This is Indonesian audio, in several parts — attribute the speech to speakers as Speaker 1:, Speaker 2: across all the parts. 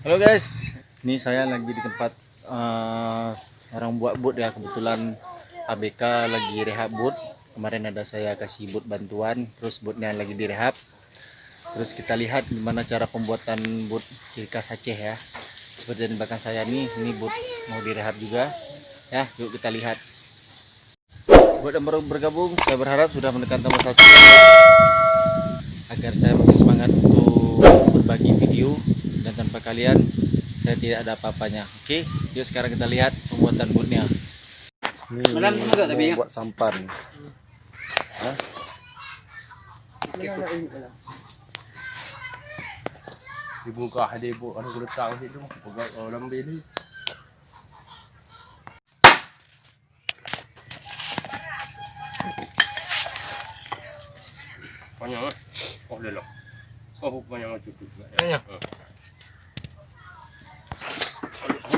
Speaker 1: Halo guys, ini saya lagi di tempat orang buat boot ya. Kebetulan ABK lagi rehab boot. Kemarin ada saya kasih boot bantuan, terus bootnya lagi direhab. Terus kita lihat gimana cara pembuatan boot ciri khas Aceh ya. Seperti di belakang saya nih, ini boot mau direhab juga. Ya, yuk kita lihat. Buat yang baru bergabung, saya berharap sudah menekan tombol subscribe agar saya makin semangat untuk berbagi video, dan tanpa kalian saya tidak ada apa-apanya. Oke, yuk sekarang kita lihat pembuatan bootnya. Ini mau buat sampan. Hah?
Speaker 2: Dibuka ada ibu ada letak situ pegang orang bini. Panjang ah. Oh dah lah. Oh panjang macam tu. Panjang.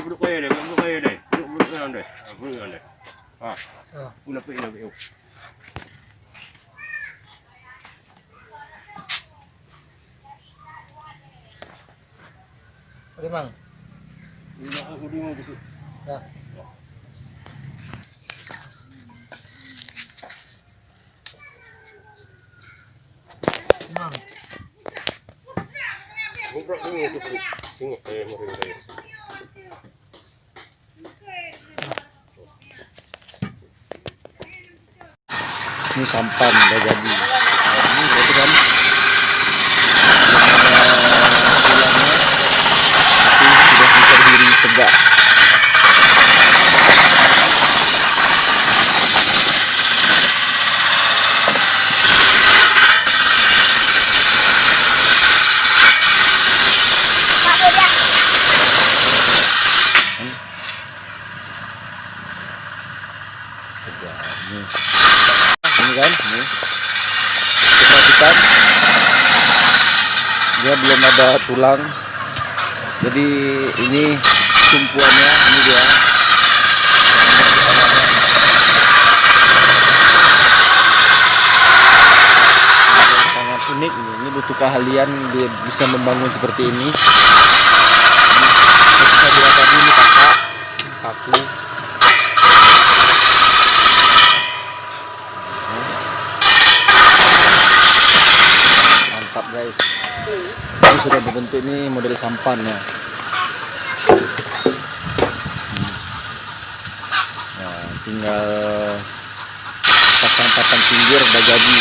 Speaker 2: Duduk kaya deh, duduk kaya deh. Duduk kaya deh. Duduk kaya deh. Ah. Pula pergi nak pergi.
Speaker 3: Oke, Mang.
Speaker 2: Ini aku di mau gitu.
Speaker 3: Ya. Mang.
Speaker 2: Ngobrol dulu itu. Sini mari.
Speaker 1: Ini sampan udah jadi. Tegak. Ini kan, ini perhatikan, dia belum ada tulang, jadi ini tumpuannya, ini dia. Sangat unik ini butuh keahlian dia bisa membangun seperti ini. Ini kakak kaku. Mantap guys, ini sudah dibentuk, ini model sampannya. Nah, tinggal pasang-pasang pinggir udah jadi.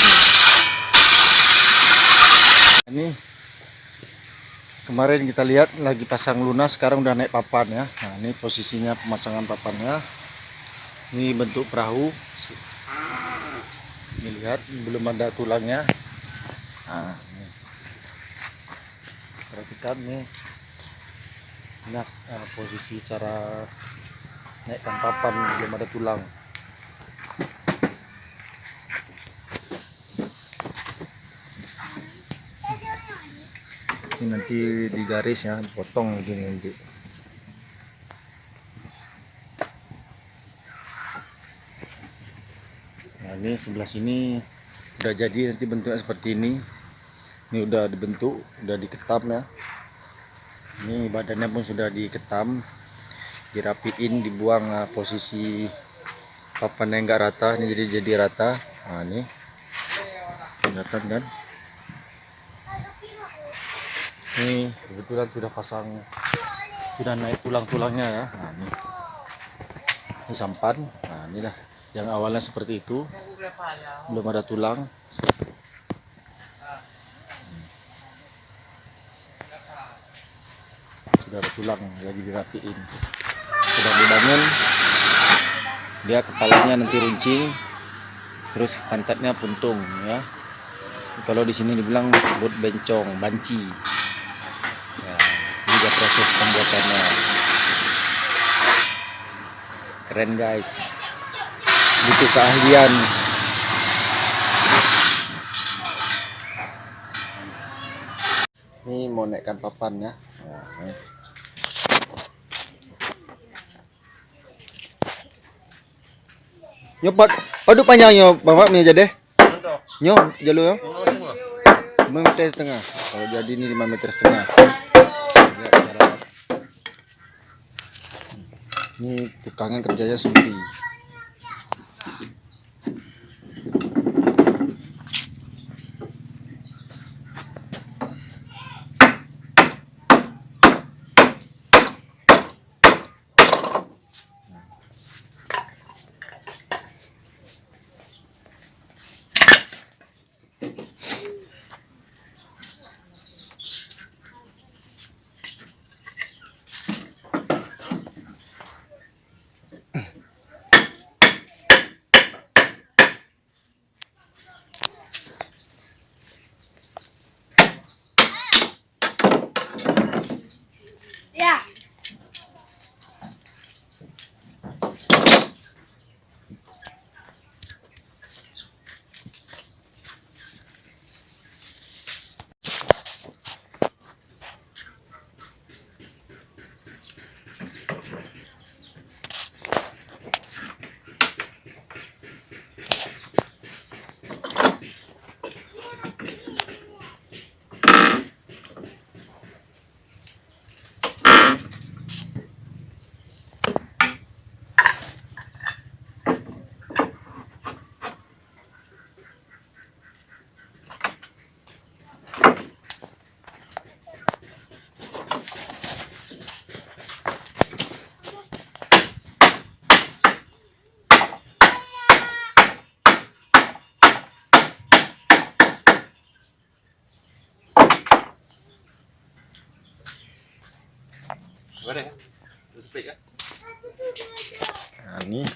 Speaker 1: Ini kemarin kita lihat lagi pasang lunas, sekarang udah naik papan ya. Nah, ini posisinya pemasangan papannya. Ini bentuk perahu. Ini lihat belum ada tulangnya. Nah, ini. Perhatikan nih. Nah, posisi cara naikkan papan belum ada tulang. Ini nanti digaris ya, potong begini nanti. Nah, ini sebelah sini udah jadi, nanti bentuknya seperti ini. Ini udah dibentuk, udah diketam ya. Ini badannya pun sudah diketam, dirapiin, dibuang posisi papan yang enggak rata, ini jadi rata. Nah, ini kelihatan kan? Ini kebetulan sudah pasang, sudah naik tulang-tulangnya ya. Nah, ini sampan. Nah, inilah yang awalnya seperti itu, belum ada tulang. Sudah ada tulang, lagi dirapiin. Sudah dibangun, dia kepalanya nanti runcing, terus pantatnya puntung ya. Kalau di sini dibilang boot bencong, banci. Ya, ini juga proses pembuatannya. Keren guys, butuh keahlian. Ini mau naikkan papan ya. Nah, nyobat, aduh panjangnya bapak ni aja deh. Nyo, jalur yo. 5,5 meter. Kalau jadi ini 5,5 meter. Ya, cara Ini tukangnya kerjanya sendiri.
Speaker 4: Ya.
Speaker 2: Mana ya? Tutup ya.
Speaker 1: Nah, ini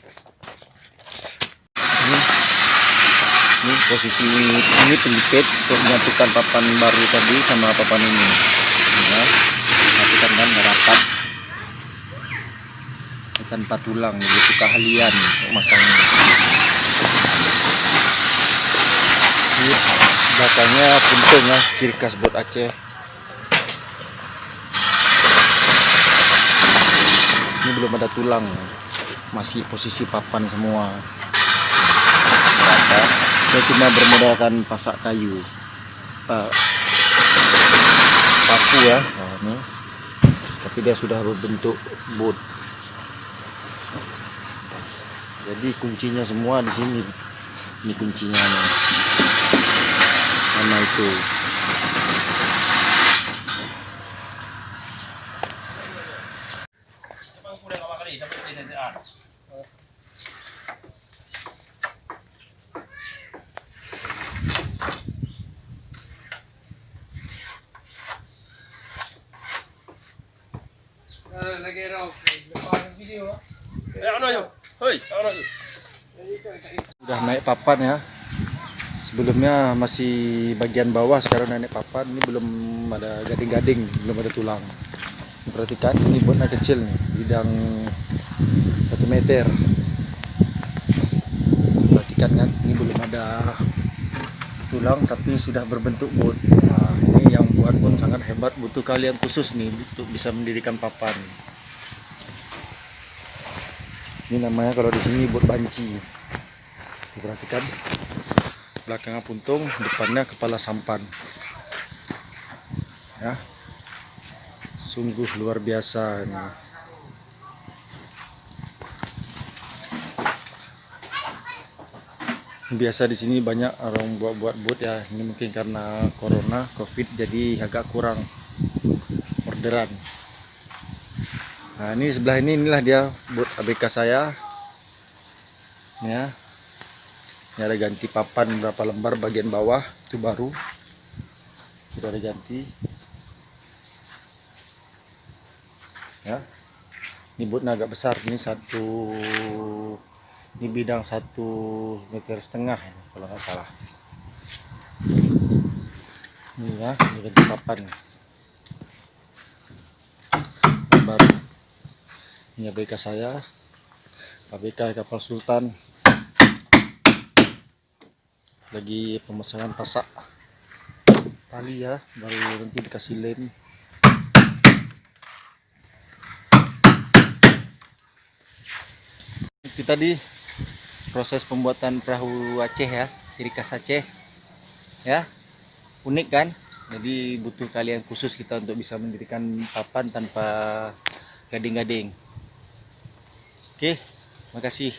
Speaker 1: posisi ini penjepit untuk menyatukan papan baru tadi sama papan ini. Ya, satukan kan rapat. Tanpa tulang, begitu keahlian masangnya. Ini belakangnya puntung ya, ciri khas bot Aceh. Ini belum ada tulang, masih posisi papan semua. Berapa? Saya cuma bermodalkan pasak kayu, paku ya. Nah, ini. Tapi dia sudah berbentuk bot. Jadi kuncinya semua di sini. Ini kuncinya. Mana itu?
Speaker 3: Lagi raw. Lepas video.
Speaker 2: Ano yun? Hoy, ano yun?
Speaker 1: Sudah naik papan ya. Sebelumnya masih bagian bawah, sekarang naik papan. Ini belum ada gading-gading, belum ada tulang. Perhatikan, ini botnya kecil nih, bidang 1 meter. Perhatikan kan, ini belum ada tulang tapi sudah berbentuk bot. Nah, ini yang buat pun sangat hebat, butuh kalian khusus nih untuk bisa mendirikan papan. Ini namanya kalau di sini bot banci. Perhatikan, belakangnya puntung, depannya kepala sampan. Ya, sungguh luar biasa ini. Biasa di sini banyak orang buat bot ya. Ini mungkin karena corona, covid, jadi agak kurang orderan. Nah, ini sebelah ini, inilah dia bot ABK saya. Ya. Ini ada ganti papan berapa lembar bagian bawah, itu baru. Sudah ada ganti. Ya. Ini botnya agak besar, ini ini bidang 1,5 meter kalau nggak salah. Ini ya, ini ganti papan baru. Ini ABK saya, ABK kapal Sultan. Lagi pemasangan pasak tali ya, baru nanti dikasih lem. Itu tadi proses pembuatan perahu Aceh ya, ciri khas Aceh ya, unik kan. Jadi butuh kalian khusus kita untuk bisa mendirikan papan tanpa gading-gading. Oke, makasih.